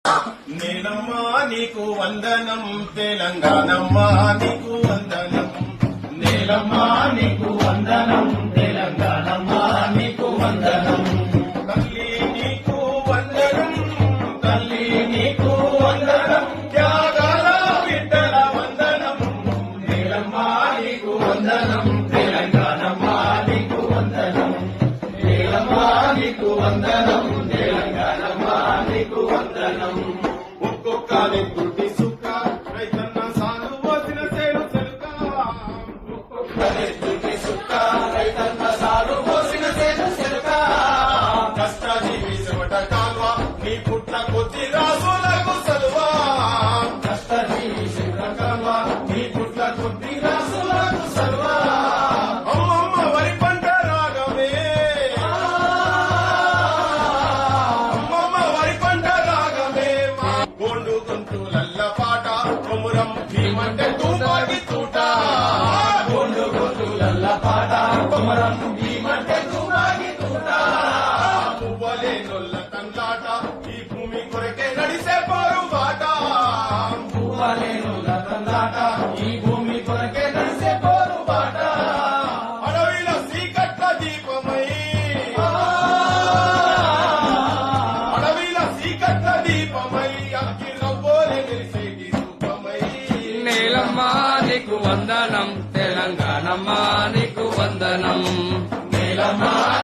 నేనమ్మా నీకు వందనం, తెలంగాణమ్మా నీకు వందనం. నేలమ్మా నీకు వందనం, తెలంగాణమ్మా నీకు వందనం. తల్లి నీకు వందనం, తల్లి నీకు వందనం. త్యాగాల బిడ్డల వందనం. నేలమ్మా నీకు వందనం, తెలంగాణమ్మా నీకు వందనం. నేలమ్మా నీకు వందనం, తెలంగాణమ్మా నీకు వందనం. ఒక్కొక్క నెత్తుటి సుక్క రైతన్న సాలు పోసిన సేను చెలుక. ఒక్కొక్క నెత్తుటి సుక్క రైతన్న సాలు పోసిన సేను చెలుక. కష్టజీవి చెమట కాల్వ నీ పుట్ల కొద్ది రాసులకు సలువా. కష్టజీవి చెమట కాల్వ నీ పుట్ల కొద్ది రాసులకు సలువా. అమ్మమ్మ వరి పంట రాగమే, అమ్మమ్మ వరి పంట రాగమే. మా గోండు గొంతులల్ల పాట కొమురం భీమంటే తూపాకి తూట. గోండు గొంతులల్ల పాట కొమురం భీమంటే తూపాకి తూట. పువ్వలే నొల్ల తండ్లాట ఈ భూమి కొరకే నడిసే పోరు బాట. పువ్వలే నొల్ల తండ్లాట ఈ భూమి కొరకే నడిసే పోరు బాట. అడవిల సీకట్ల దీపమై, అడవిల సీకట్ల దీపమై అగ్గి రవ్వోలే మెరిసేటి రూపమై. నేలమ్మా నీకు వందనం, తెలంగాణమ్మా నీకు వందనం. నేలమ్మా